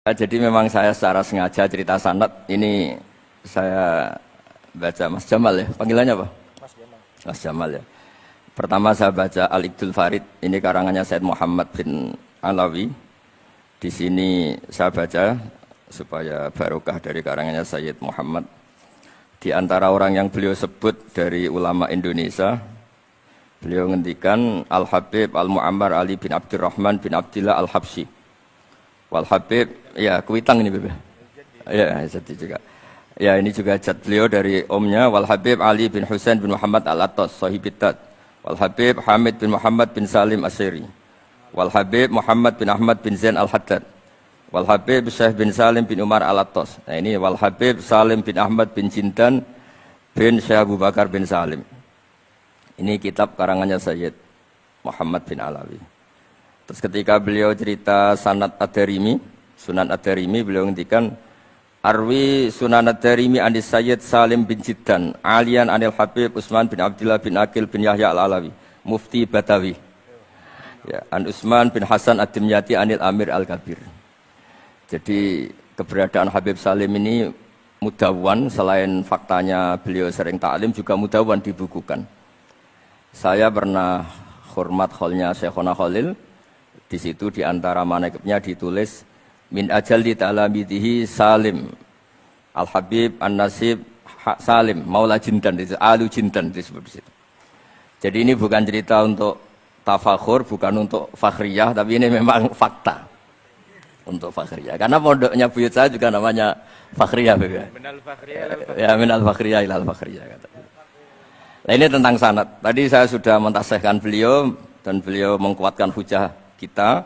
Jadi memang saya secara sengaja cerita sanad ini saya baca Mas Jamal ya, panggilannya apa? Mas Jamal. Mas Jamal ya. Pertama saya baca Al-Iqdul Farid, ini karangannya Said Muhammad bin Alawi. Di sini saya baca supaya barokah dari karangannya Sayyid Muhammad. Di antara orang yang beliau sebut dari ulama Indonesia, beliau ngendikan Al-Habib Al-Mu'ammar Ali bin Abdurrahman bin Abdillah Al-Habsyi. Wal Habib, ya Kuitang ini Bebe. Ya, jadi juga. Ya, ini juga jad beliau dari omnya Wal Habib Ali bin Husain bin Muhammad Al-Attas, Sahibitat. Wal Habib Hamid bin Muhammad bin Salim Asyiri. Wal Habib Muhammad bin Ahmad bin Zain Al-Haddad. Wal Habib Syekh bin Salim bin Umar Al-Attas. Nah, ini Wal Habib Salim bin Ahmad bin Jindan bin Syekh Abu Bakar bin Salim. Ini kitab karangannya Sayyid Muhammad bin Alawi. Terus ketika beliau cerita Sanad Ad-Darimi, Sunan Ad-Darimi, beliau ngendikan Arwi Sunan Ad-Darimi anis Sayyid Salim bin Jiddan, Alian anil Habib Utsman bin Abdillah bin Akil bin Yahya Al-Alawi, Mufti Batawi. Ya, an Utsman bin Hasan Ad-Dimyati anil Amir Al-Kabir. Jadi keberadaan Habib Salim ini mudawwan, selain faktanya beliau sering ta'lim juga mudawwan dibukukan. Saya pernah hormat kholnya Syekhona Khalil. Di situ di antara manaqibnya ditulis min ajalli ta'lamidhi Salim Al-Habib An-Nasib Salim Maula Jindan, itu Alu Jindan disebut di situ. Jadi ini bukan cerita untuk tafakhur, bukan untuk fakhriyah, tapi ini memang fakta untuk fakhriyah. Karena pondoknya buyut saya juga namanya fakhriyah, Minal fakhriyah ya minal fakhriyah ilal fakhriyah kata. Nah, ini tentang sanad. Tadi saya sudah mentasihkan beliau dan beliau mengkuatkan hujah kita.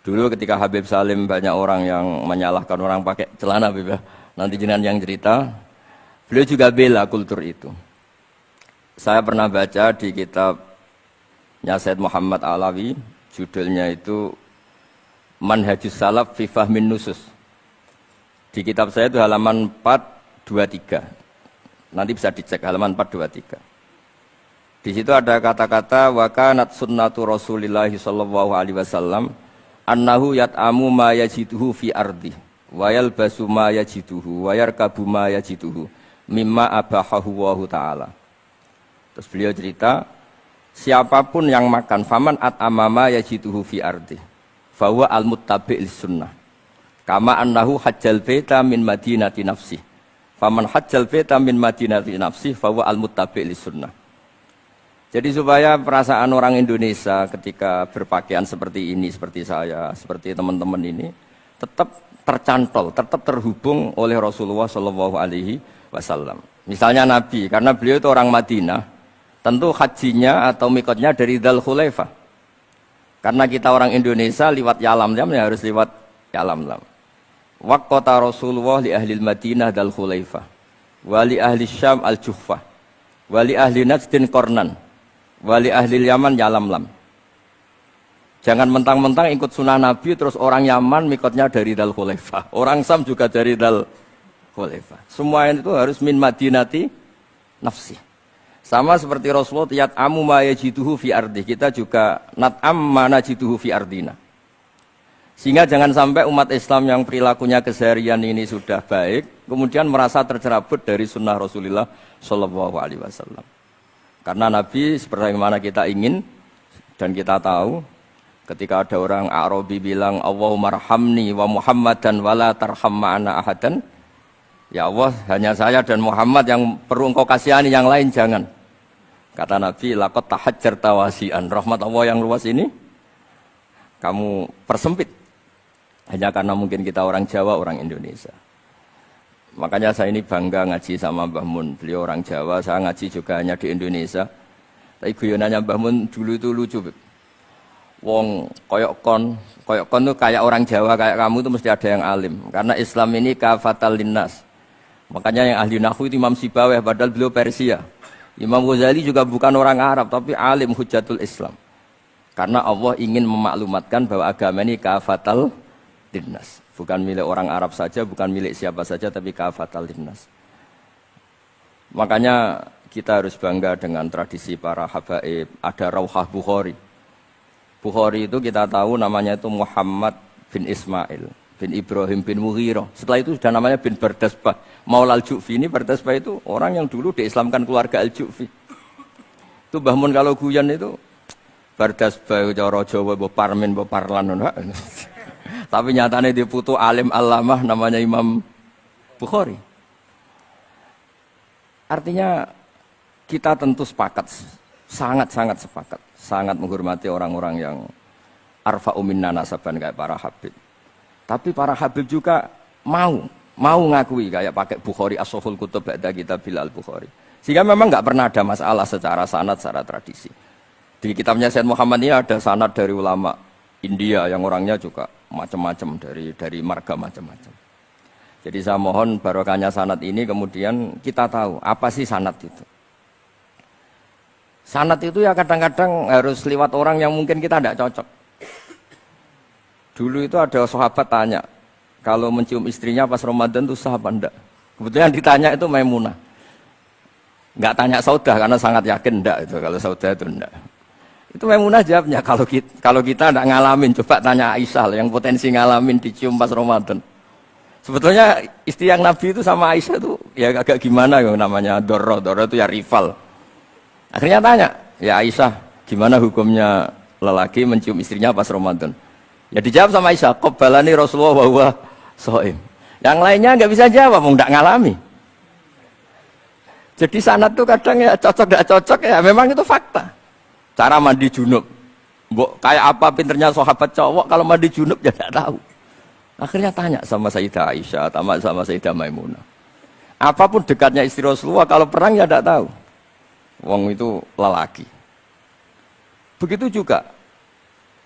Dulu ketika Habib Salim banyak orang yang menyalahkan orang pakai celana, nanti jenengan yang cerita. Beliau juga bela kultur itu. Saya pernah baca di kitabnya Said Muhammad Alawi, judulnya itu Manhajus Salaf fi Fahmin Nusus. Di kitab saya itu halaman 423. Nanti bisa dicek halaman 423. Di situ ada kata-kata wa kanat sunnatu Rasulillah sallallahu alaihi wasallam annahu yat'amu ma yajiduhu fi ardi wa yalbasu ma yajiduhu wa yarkabu ma yajiduhu mimma abahahu wa ta'ala. Terus beliau cerita, siapapun yang makan faman at'ama ma yajiduhu fi ardi fa huwa al-muttabi' lis-sunnah kama annahu hajjal baita min madinati nafsi faman hajjal baita min madinati nafsi fa huwa al-muttabi' lis-sunnah. Jadi supaya perasaan orang Indonesia ketika berpakaian seperti ini, seperti saya, seperti teman-teman ini, tetap tercantol, tetap terhubung oleh Rasulullah Shallallahu Alaihi Wasallam. Misalnya Nabi, karena beliau itu orang Madinah, tentu hajinya atau mikotnya dari Dzul Khulaifah. Karena kita orang Indonesia lewat Yalamlam ya harus lewat Yalamlam. Waqata Rasulullah li ahli Madinah Dzul Khulaifah, wa li ahli Syam al-Juhfah, wa li ahli Najdin Qornan. Wali ahli Yaman Yalamlam. Jangan mentang-mentang ikut sunnah Nabi terus orang Yaman mikotnya dari Dzul Khulaifah, orang Sam juga dari Dzul Khulaifah. Semua itu harus min madinati nafsi. Sama seperti Rasulullah yat'amu ma yajiduhu fi ardi, kita juga nat'am ma najiduhu fi ardina. Sehingga jangan sampai umat Islam yang perilakunya keseharian ini sudah baik kemudian merasa tercerabut dari sunnah Rasulullah sallallahu alaihi wasallam. Karena Nabi sebagaimana kita ingin dan kita tahu, ketika ada orang Arabi bilang Allahumma arhamni wa Muhammadan wala tarham ma'ana ahadan, ya Allah hanya saya dan Muhammad yang perlu engkau kasihani, yang lain jangan. Kata Nabi laqad tahajjarta wasi'an, rahmat Allah yang luas ini kamu persempit hanya karena mungkin kita orang Jawa, orang Indonesia. Makanya saya ini bangga ngaji sama Mbah Mun. Beliau orang Jawa, saya ngaji juga hanya di Indonesia. Tapi guyonannya Mbah Mun dulu itu lucu. Wong koyok kon tuh kayak orang Jawa, kayak kamu tuh mesti ada yang alim. Karena Islam ini kafatal linnas. Makanya yang ahli nahwu itu Imam Sibawayh, padahal beliau Persia. Imam Ghazali juga bukan orang Arab, tapi alim hujatul Islam. Karena Allah ingin memaklumatkan bahwa agama ini kafatal linnas. Bukan milik orang Arab saja, bukan milik siapa saja, tapi kafatal linnas. Makanya kita harus bangga dengan tradisi para habaib. Ada Rauhah Bukhari. Bukhari itu kita tahu namanya itu Muhammad bin Ismail bin Ibrahim bin Mughirah. Setelah itu sudah namanya bin Bardasbah. Maula al-Ju'fi ini Bardasbah itu orang yang dulu diislamkan keluarga al-Ju'fi. Itu Mbah Mun kalau guyon itu Bardasbah cara Jawa mbok parmin mbok parlan. Tapi nyatanya dia putu alim alamah namanya Imam Bukhari. Artinya kita tentu sepakat, sangat-sangat sepakat, sangat menghormati orang-orang yang arfa'u minna nasaban kayak para habib. Tapi para habib juga mau ngakui kayak pakai Bukhari as-Sahihul Kutub ba'da kitabil al-Bukhari. Sehingga memang nggak pernah ada masalah secara sanad, secara tradisi. Di kitabnya Sayyid Muhammad ini ada sanad dari ulama India yang orangnya juga macam-macam dari marga macam-macam. Jadi saya mohon barokahnya sanad ini kemudian kita tahu apa sih sanad itu. Sanad itu ya kadang-kadang harus lewat orang yang mungkin kita tidak cocok. Dulu itu ada sahabat tanya, kalau mencium istrinya pas Ramadan itu sah apa enggak? Kebetulan ditanya itu Maimunah. Enggak tanya Saudah karena sangat yakin enggak itu, kalau Saudah itu enggak. Itu Maimunah jawabnya, kalau kita enggak ngalamin, coba tanya Aisyah yang potensi ngalamin dicium pas Ramadan. Sebetulnya istri yang Nabi itu sama Aisyah itu ya agak gimana ya namanya Doro itu ya rival. Akhirnya tanya, ya Aisyah gimana hukumnya lelaki mencium istrinya pas Ramadan? Ya dijawab sama Aisyah, qabbalani Rasulullah wa huwa shaim. Yang lainnya nggak bisa jawab, mau nggak ngalami. Jadi sanad tuh kadang ya cocok nggak cocok ya memang itu fakta. Cara mandi junub, kayak apa pinternya sahabat cowok kalau mandi junub ya nggak tahu. Akhirnya tanya sama Sayyidah Aisyah, sama Sayyidah Maimunah. Apapun dekatnya istri Rasulullah, kalau perang ya tidak tahu. Wong itu lelaki. Begitu juga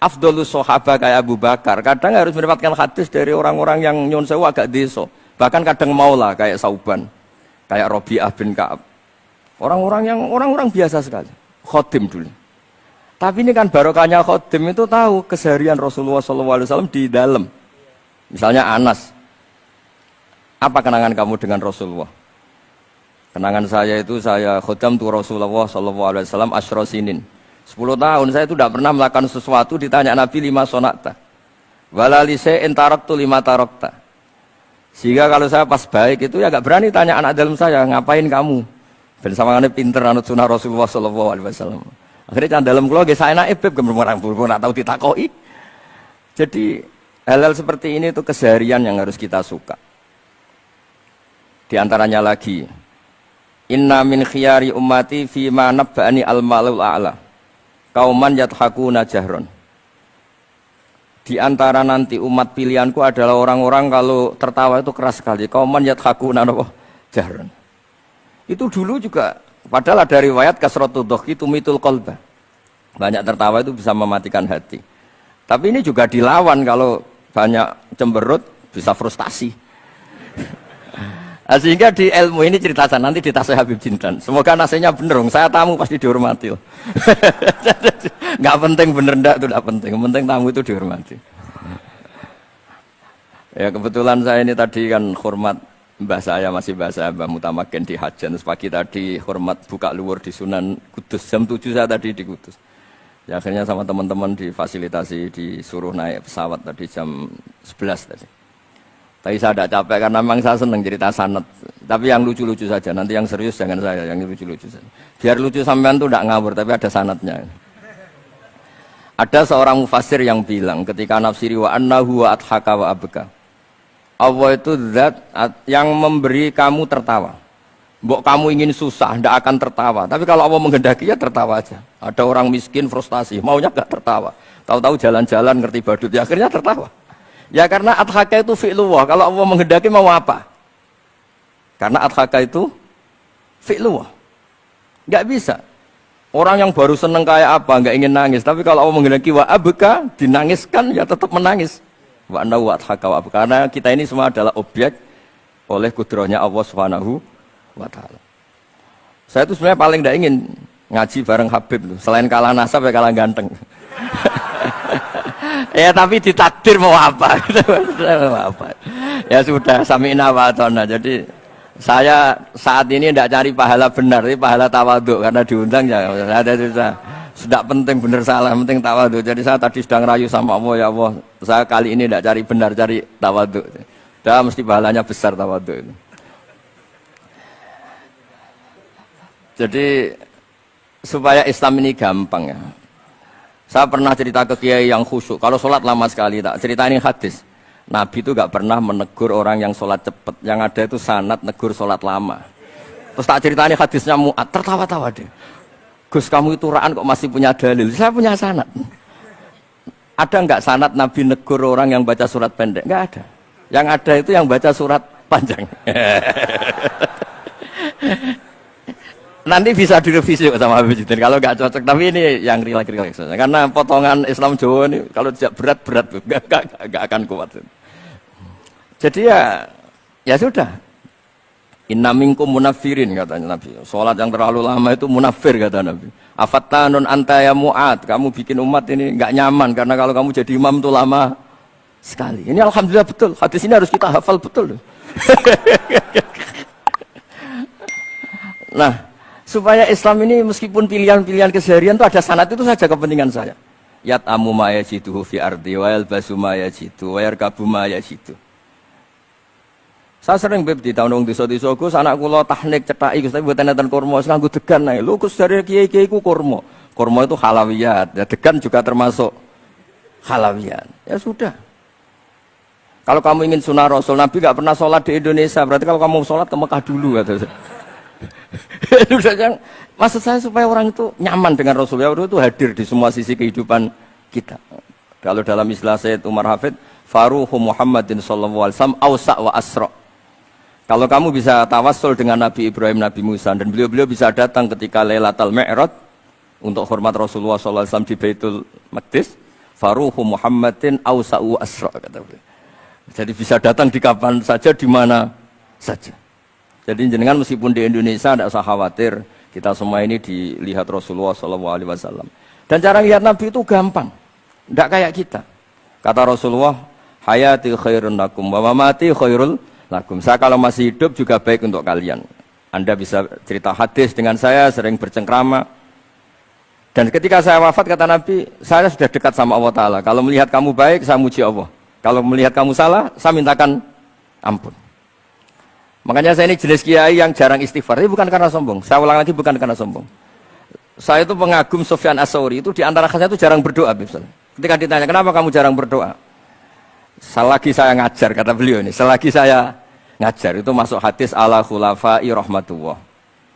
afdhalus sahabat kayak Abu Bakar, kadang harus mendapatkan hadis dari orang-orang yang nyun sewu agak deso. Bahkan kadang maula kayak Sauban, kayak Rabi'ah bin Ka'ab. Orang-orang biasa sekali. Khodim dulu. Tapi ini kan barokahnya khodim itu tahu keseharian Rasulullah SAW di dalam. Misalnya Anas, apa kenangan kamu dengan Rasulullah? Kenangan saya itu saya khodam tu Rasulullah SAW asyra sinin. 10 tahun saya itu tidak pernah melakukan sesuatu ditanya Nabi 5 sonata. Walalise entaraktu 5 tarokta. Sehingga kalau saya pas baik itu ya agak berani tanya anak dalam saya, ngapain kamu? Dan sama aneh pinter anut sunnah Rasulullah SAW. Akhirnya dalam keluarga saya naik beb kemerang nggak tahu ditakoi. Jadi hal-hal seperti ini itu keseharian yang harus kita suka. Di antaranya lagi, inna min khiyari ummati fima nabba'ani al-malul a'la kauman yathakuna jahron. Di antara nanti umat pilihanku adalah orang-orang kalau tertawa itu keras sekali. Kauman yathakuna jahron. Itu dulu juga, padahal ada riwayat kasratu dhahki tumitul qalba. Banyak tertawa itu bisa mematikan hati. Tapi ini juga dilawan kalau banyak cemberut bisa frustasi. Sehingga di ilmu ini cerita saya nanti di tasawuf Habib Jindan. Semoga nasinya bener, saya tamu pasti dihormati. Nggak penting bener ndak itu tidak penting. Yang penting tamu itu dihormati. Ya kebetulan saya ini tadi kan hormat mbah saya masih bahasa Mbah Mutamakin di Hajan. Pagi tadi hormat buka luar di Sunan Kudus jam 7 saya tadi di Kudus. Ya akhirnya sama teman-teman difasilitasi disuruh naik pesawat tadi jam 11 tadi. Tapi saya tidak capek karena memang saya senang cerita sanad. Tapi yang lucu-lucu saja, nanti yang serius jangan saya, yang lucu-lucu saja. Biar lucu sampean tuh tidak ngawur, tapi ada sanadnya. Ada seorang mufassir yang bilang ketika nafsiri wa annahu wa adhaka wa abka. Allah itu zat yang memberi kamu tertawa. Mbok kamu ingin susah, tidak akan tertawa. Tapi kalau Allah menghendaki ya tertawa aja. Ada orang miskin frustasi, maunya nggak tertawa. Tahu-tahu jalan-jalan ngerti badut, ya akhirnya tertawa. Ya karena adhaka itu fi'lullah. Kalau Allah menghendaki mau apa? Karena adhaka itu fi'lullah. Nggak bisa. Orang yang baru seneng kayak apa, nggak ingin nangis. Tapi kalau Allah menghendaki wa abka, dinangiskan ya tetap menangis. Wa anna wa adhaka wa abka. Karena kita ini semua adalah objek oleh kudrahnya Allah Subhanahu wa ta'ala. Saya itu sebenarnya paling tidak ingin ngaji bareng Habib tuh. Selain kalah nasab ya kalah ganteng. Ya tapi ditakdir mau apa? Ya sudah sami'na wa ata'na. Jadi saya saat ini tidak cari pahala benar, tapi pahala tawaduk karena diundang ya. Ada susah. Sudah penting benar salah, penting tawadhu. Jadi saya tadi sedang rayu sama Allah, ya Allah, saya kali ini tidak cari benar, cari tawadhu. Dah mesti pahalanya besar tawadhu itu. Jadi supaya Islam ini gampang ya. Saya pernah cerita ke kiai yang khusyuk. Kalau sholat lama sekali, tak cerita ini hadis. Nabi itu gak pernah menegur orang yang sholat cepat. Yang ada itu sanad negur sholat lama. Terus tak cerita ini hadisnya Mu'ad, tertawa-tawa deh. Gus kamu itu raan kok masih punya dalil. Saya punya sanad. Ada nggak sanad Nabi negur orang yang baca surat pendek? Nggak ada. Yang ada itu yang baca surat panjang. Nanti bisa direvisi sama Habib Jidin kalau nggak cocok. Tapi ini yang rileks. Karena potongan Islam Jawa ini kalau tidak berat nggak akan kuat. Jadi ya sudah. Inna minkum munafirin katanya Nabi. Sholat yang terlalu lama itu munafir kata Nabi. Afattanun anta ya Mu'ad. Kamu bikin umat ini nggak nyaman karena kalau kamu jadi imam itu lama sekali. Ini alhamdulillah betul. Hadis ini harus kita hafal betul. Nah, supaya Islam ini meskipun pilihan-pilihan keseharian itu ada sanad itu saja kepentingan saya. Yat'amu ma yajiduhu fi ardi wa yalbasu ma yajidu wa yarkabu ma yajidu. Saya sering beb di tahun desa-desa Gus anak kula tahnik cethaki Gus tapi mboten enten kurma nganggo degan ae. Lho Gus dari kiai-kiai ku kurma. Kurma itu halawiyat. Ya degan juga termasuk halawiyat. Ya sudah. Kalau kamu ingin sunnah Rasul, Nabi enggak pernah sholat di Indonesia. Berarti kalau kamu sholat ke Mekah dulu kata saya. Maksud saya supaya orang itu nyaman dengan Rasul. Ya itu hadir di semua sisi kehidupan kita. Kalau dalam istilah Sayyid Umar Hafid, faruhu Muhammadin sallallahu alaihi wasallam awsa' wa asra'. Kalau kamu bisa tawassul dengan Nabi Ibrahim, Nabi Musa, dan beliau-beliau bisa datang ketika Lailatul Mi'raj untuk hormat Rasulullah SAW di Baitul Maqdis, faruhu Muhammadin awsa'u asra' kata beliau. Jadi bisa datang di kapan saja, di mana saja. Jadi jenengan meskipun di Indonesia tidak usah khawatir, kita semua ini dilihat Rasulullah SAW. Dan cara lihat Nabi itu gampang, tidak kayak kita. Kata Rasulullah, hayati khairun lakum wa mamati khairul lakum. Saya kalau masih hidup juga baik untuk kalian. Anda bisa cerita hadis dengan saya, sering bercengkrama. Dan ketika saya wafat kata Nabi, saya sudah dekat sama Allah Ta'ala. Kalau melihat kamu baik, saya muji Allah. Kalau melihat kamu salah, saya mintakan ampun. Makanya saya ini jenis kiai yang jarang istighfar. Ini bukan karena sombong. Saya ulang lagi bukan karena sombong. Saya itu pengagum Sufyan As-Tsauri. Itu di antara khasnya itu jarang berdoa. Ketika ditanya, kenapa kamu jarang berdoa? Selagi saya ngajar, kata beliau ini. Selagi saya ngajar itu masuk hadis ala khulafai rahmatullah.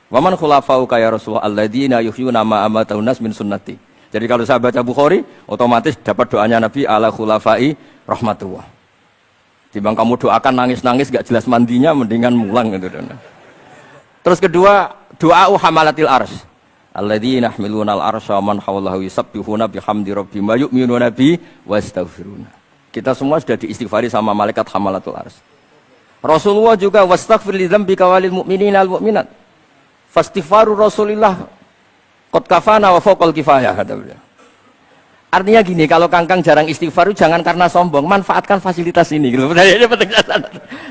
Wa man khulafau kaya Rasulullah alladzina yuhyuna ma amatahu nas min sunnati. Jadi kalau saya baca Bukhari, otomatis dapat doanya Nabi ala khulafai rahmatullah. Timbang kamu doakan nangis-nangis gak jelas mandinya, mendingan mulang gitu. Terus kedua, doa hamalatil ars. Alladzina yahmiluna al-arsya man hawlahu yusabbihuna bihamdi rabbihim wa yu'minuna bi wa yastaghfiruna. Kita semua sudah diistighfari sama malaikat hamalatul ars. Rasulullah juga wastaghfir li dzambika walil mu'minina wal mu'minat. Fastighfaru Rasulillah qad kafana wa fawqal kifayah kata beliau. Artinya gini, kalau kangkang jarang istighfar jangan karena sombong, manfaatkan fasilitas ini gitu.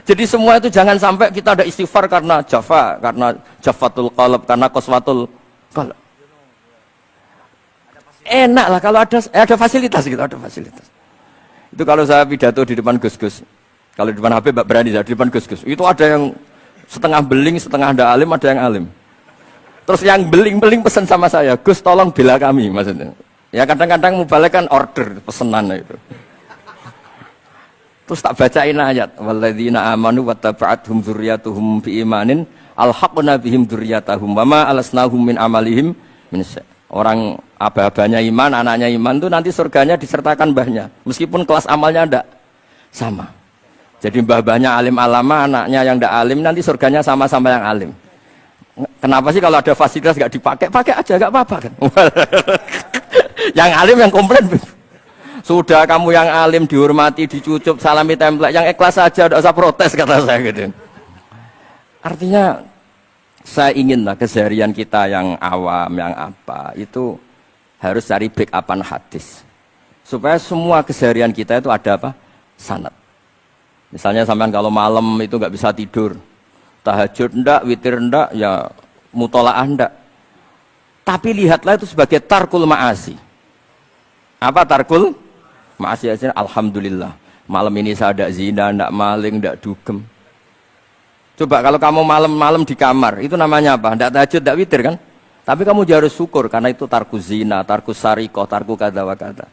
Jadi semua itu jangan sampai kita ada istighfar karena jafa, karena jafatul qalb, karena qaswatul qalb. Enak lah kalau ada fasilitas gitu, ada fasilitas. Itu kalau saya pidato di depan Gus-Gus. Kalau di depan Habib berani, di depan Gus-Gus. Itu ada yang setengah beling, setengah ada alim, ada yang alim. Terus yang beling-beling pesan sama saya, Gus tolong bela kami maksudnya. Ya kadang-kadang mubalek kan order pesenan itu. Terus tak bacain ayat, walladzina amanu wattaba'athum dzurriyyatuhum biimanin alhaqna bihim dzurriyyatahum wama alasnahum min amalihim min syai'. Orang aba-abanya iman, anaknya iman itu nanti surganya disertakan mbahnya. Meskipun kelas amalnya tidak sama. Jadi mbah-mbahnya alim alama, anaknya yang tidak alim nanti surganya sama-sama yang alim. Kenapa sih kalau ada fasilitas nggak dipakai? Pakai aja, nggak apa-apa kan? Yang alim yang komplain. Sudah kamu yang alim dihormati, dicucup, salami template, yang ikhlas saja, tidak usah protes kata saya gitu. Artinya saya inginlah keseharian kita yang awam, yang apa itu harus cari backupan hadis supaya semua keseharian kita itu ada apa? Sanad. Misalnya sampean kalau malam itu nggak bisa tidur, tahajud ndak, witir ndak, ya mutolaah ndak. Tapi lihatlah itu sebagai tarkul ma'asi. Apa tarkul ma'asi? Alhamdulillah, malam ini saya tidak zina, tidak maling, tidak dugem. Coba kalau kamu malam-malam di kamar, itu namanya apa? Tidak tahajud, tidak witir kan? Tapi kamu harus syukur karena itu tarkus zina, tarkus sarikoh, tarku kada wa kada.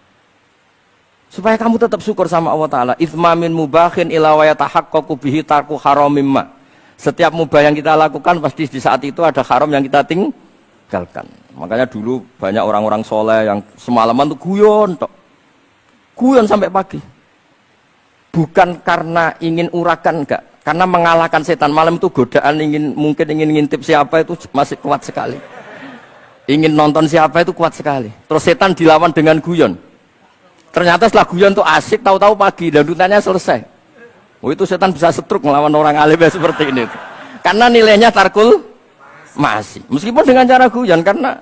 Supaya kamu tetap syukur sama Allah Ta'ala. Ithmamin mubakhin ila wa yatahaqqaqu bihi tarku haramimma. Setiap mubah yang kita lakukan pasti di saat itu ada haram yang kita tinggalkan. Makanya dulu banyak orang-orang soleh yang semalaman tuh guyon sampai pagi. Bukan karena ingin urakan, enggak. Karena mengalahkan setan. Malam itu godaan mungkin ingin ngintip siapa itu masih kuat sekali. Ingin nonton siapa itu kuat sekali. Terus setan dilawan dengan guyon. Ternyata setelah guyon tuh asik, tahu-tahu pagi dan dutannya selesai. Oh, itu setan bisa setruk melawan orang alim seperti ini. Karena nilainya tarkul masih. Meskipun dengan cara guyon, karena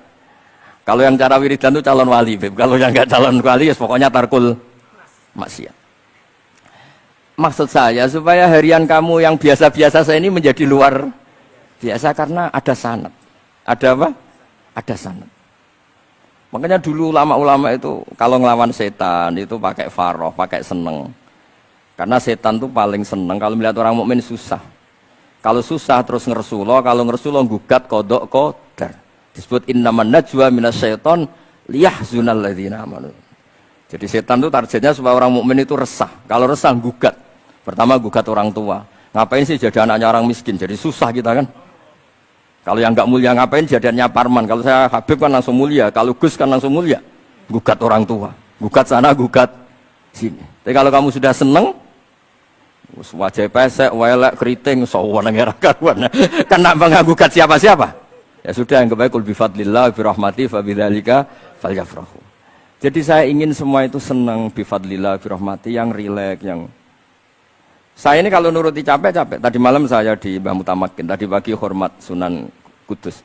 kalau yang cara wiridan itu calon wali, kalau yang nggak calon wali ya pokoknya tarkul maksiat. Maksud saya supaya harian kamu yang biasa-biasa saya ini menjadi luar biasa karena ada sanad. Ada apa? Ada sanad. Makanya dulu ulama-ulama itu kalau ngelawan setan itu pakai faroh, pakai seneng. Karena setan itu paling seneng kalau melihat orang mukmin susah. Kalau susah terus ngersulo, kalau ngersulo gugat kodok qadar. Disebut innaman najwa minasyaiton liyahzunal ladzina amanu. Jadi setan itu targetnya supaya orang mukmin itu resah. Kalau resah gugat. Pertama gugat orang tua. Ngapain sih jadi anaknya orang miskin? Jadi susah kita kan. Kalau yang nggak mulia ngapain jadiannya Parman? Kalau saya Habib kan langsung mulia, kalau Gus kan langsung mulia. Gugat orang tua, gugat sana, gugat sini. Tapi kalau kamu sudah seneng, wajah pesek, welek, keriting, sawan ngerah karuan. Karena nggak gugat siapa-siapa. Ya sudah, yang kebaik kul bifadlillah, birahmati, fabidzalika falyafrahu. Jadi saya ingin semua itu senang bifadlillah, birahmati, yang rileks, yang saya ini kalau nuruti capek-capek. Tadi malam saya di Mbah Mutamakin, tadi pagi hormat Sunan Kudus.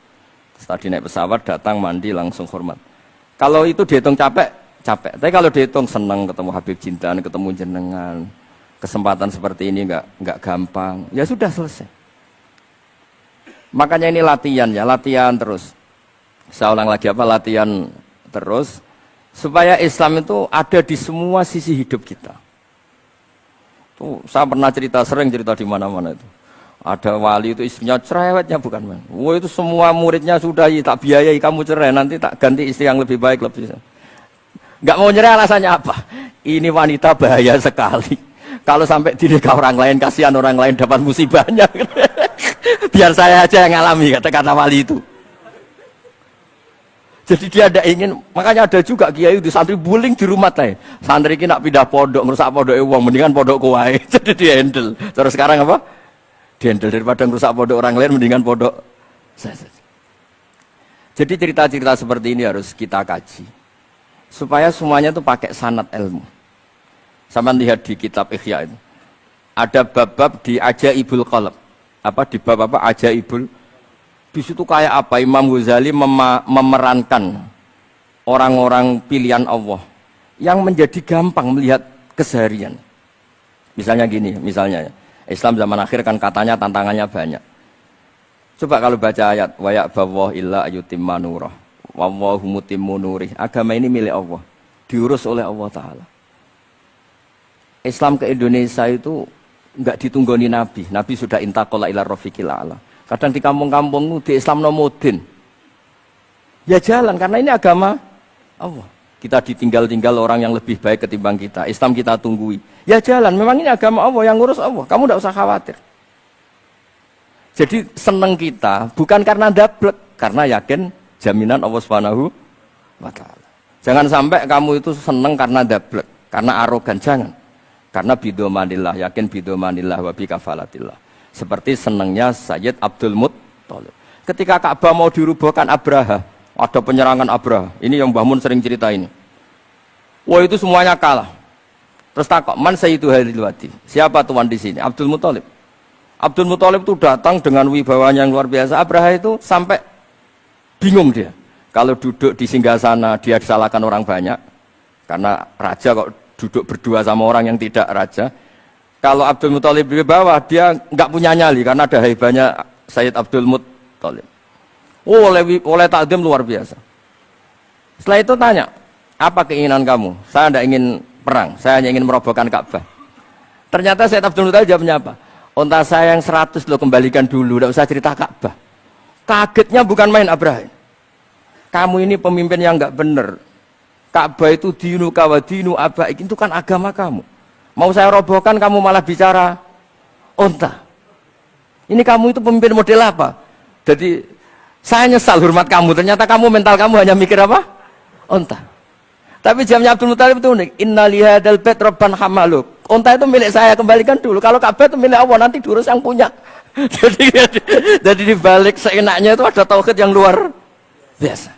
Tadi naik pesawat, datang mandi langsung hormat. Kalau itu dihitung capek, capek. Tapi kalau dihitung senang ketemu Habib Jintan, ketemu jenengan, kesempatan seperti ini nggak gampang. Ya sudah selesai. Makanya ini latihan ya, latihan terus. Saya ulang lagi apa? Latihan terus supaya Islam itu ada di semua sisi hidup kita. Tuh, saya pernah sering cerita di mana-mana itu. Ada wali itu istrinya cerewetnya bukan main. Wah itu semua muridnya sudah tak biayai kamu cerai, nanti tak ganti istri yang lebih baik lebih. Nggak mau cerai alasannya apa? Ini wanita bahaya sekali. Kalau sampai dinikah orang lain, kasihan orang lain dapat musibahnya. Biar saya aja yang ngalami kata wali itu. Jadi dia ada ingin, makanya ada juga kiai di santri buling di rumah teh. Santri ini nak pindah pondok, ngerusak pondok uang, mendingan pondok kuai. Jadi dia handle. Terus sekarang apa? Dia handle daripada ngerusak pondok orang lain, mendingan pondok. Jadi cerita-cerita seperti ini harus kita kaji, supaya semuanya itu pakai sanad ilmu. Sama lihat di kitab Ihya itu, ada bab-bab di Ajaibul Qalb. Apa di bab apa Ajaibul? Di situ kayak apa Imam Ghazali memerankan orang-orang pilihan Allah yang menjadi gampang melihat keseharian. Misalnya gini, misalnya Islam zaman akhir kan katanya tantangannya banyak. Coba kalau baca ayat wa ya'ballahu illa ayyutimma nurah wallahu mutimmu nurih. Agama ini milik Allah, diurus oleh Allah Ta'ala. Islam ke Indonesia itu enggak ditunggoni Nabi. Nabi sudah intaqala ila rafiqil a'la. Kadang di kampung-kampung di Islam nomodin. Ya jalan karena ini agama Allah. Kita ditinggal-tinggal orang yang lebih baik ketimbang kita. Islam kita tunggui. Ya jalan, memang ini agama Allah yang ngurus Allah. Kamu tidak usah khawatir. Jadi seneng kita bukan karena dablek, karena yakin jaminan Allah Subhanahu wa taala. Jangan sampai kamu itu seneng karena dablek, karena arogan, jangan. Karena bidomanillah, yakin bidomanillah wa bikafalatillah. Seperti senangnya Sayyid Abdul Muttalib. Ketika Ka'bah mau dirubuhkan Abraha, ada penyerangan Abraha. Ini yang Mbah Mun sering cerita ini. Wah itu semuanya kalah. Terus takut, man sayyidu hadhil wadi? Siapa tuan di sini? Abdul Muttalib. Abdul Muttalib itu datang dengan wibawanya yang luar biasa. Abraha itu sampai bingung dia. Kalau duduk di singgasana dia disalahkan orang banyak. Karena raja kok duduk berdua sama orang yang tidak raja. Kalau Abdul Muttalib di bawah, dia nggak punya nyali karena ada haibahnya Sayyid Abdul Muttalib. Oh, oleh takdim luar biasa. Setelah itu tanya, apa keinginan kamu? Saya tidak ingin perang, saya hanya ingin merobohkan Ka'bah. Ternyata Sayyid Abdul Muttalib jawabnya apa? Unta saya yang 100 lo kembalikan dulu, tidak usah cerita Ka'bah. Kagetnya bukan main Abraham. Kamu ini pemimpin yang enggak benar. Ka'bah itu dinu kawa dinu abaik, itu kan agama kamu. Mau saya robohkan kamu malah bicara unta. Ini kamu itu pemimpin model apa? Jadi saya nyesal hormat kamu, ternyata kamu mental kamu hanya mikir apa? Unta. Tapi jamnya Abdul Muttalib itu unik. Inna lihadal bait rabban hamaluk. Unta itu milik saya, kembalikan dulu. Kalau Ka'bah itu milik Allah, nanti diurus yang punya. jadi dibalik seenaknya itu ada tauhid yang luar biasa.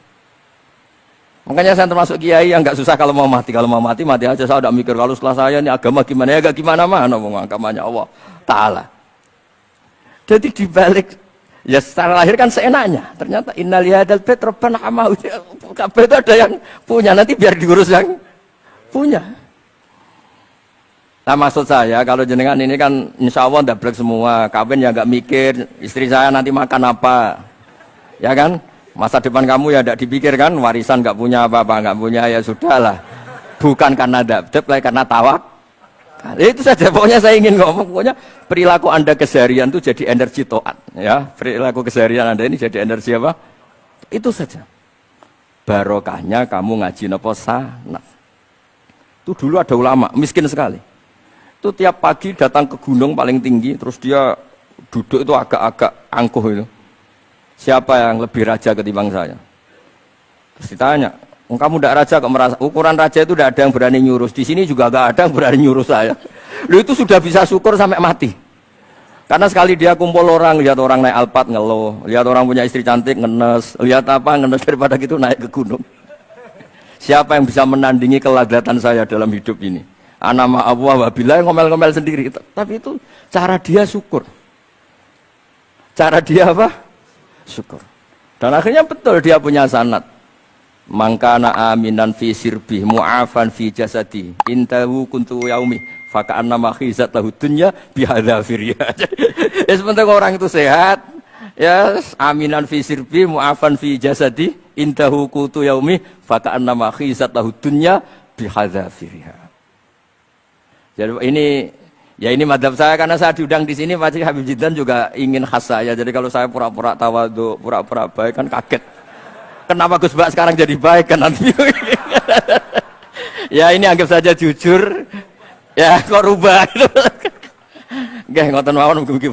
Makanya saya termasuk kiai yang nggak susah kalau mau mati. Kalau mau mati, mati aja. Saya udah mikir kalau setelah saya ini agama gimana ya, gak gimana mana agamanya Allah Ta'ala. Jadi dibalik, ya secara lahir kan seenaknya. Ternyata innal hadal bait rabban hamahu. Ka'bah itu ada yang punya, nanti biar diurus yang punya. Nah maksud saya kalau jenengan ini kan insya Allah ndablek semua, kawin ya nggak mikir istri saya nanti makan apa, ya kan? Masa depan kamu ya tidak dipikirkan, warisan nggak punya apa-apa, nggak punya ya sudahlah. Bukan karena ndablek, karena tawak. Itu saja pokoknya saya ingin ngomong, pokoknya perilaku Anda keseharian itu jadi energi to'at, ya. Perilaku keseharian Anda ini jadi energi apa? Itu saja. Barokahnya kamu ngaji napa sanad. Itu dulu ada ulama miskin sekali. Itu tiap pagi datang ke gunung paling tinggi, terus dia duduk itu agak-agak angkuh itu. Siapa yang lebih raja ketimbang saya? Terus ditanya, kamu tidak raja kok merasa? Ukuran raja itu tidak ada yang berani nyurus. Di sini juga nggak ada yang berani nyurus saya. Lu itu sudah bisa syukur sampai mati. Karena sekali dia kumpul orang, lihat orang naik Alphard ngeluh, lihat orang punya istri cantik ngenes, lihat apa ngenes daripada gitu naik ke gunung. Siapa yang bisa menandingi kelazatan saya dalam hidup ini? Anama Allah wabillah ngomel-ngomel sendiri. Tapi itu cara dia syukur. Cara dia apa? Syukur. Dan akhirnya betul dia punya sanad. Mangkana aminan fi sirbih mu'afan fi jasadi intahu kuntu yaumi faka'annama khizat lahu dunya bihadzafiriyah. Ya sebentar orang itu sehat, ya aminan fi sirbih mu'afan fi jasadi intahu kuntu yaumi faka'annama khizat lahu dunya bihadzafiriyah. Jadi ini madhab saya karena saya diundang di sini pasti Habib Jidan juga ingin khas saya. Jadi kalau saya pura-pura tawadhu, pura-pura baik kan kaget. Kenapa Gus Bak sekarang jadi baik kan nanti? Ya ini anggap saja jujur. Ya kok rubah gitu. Nggih ngoten mawon mugi-mugi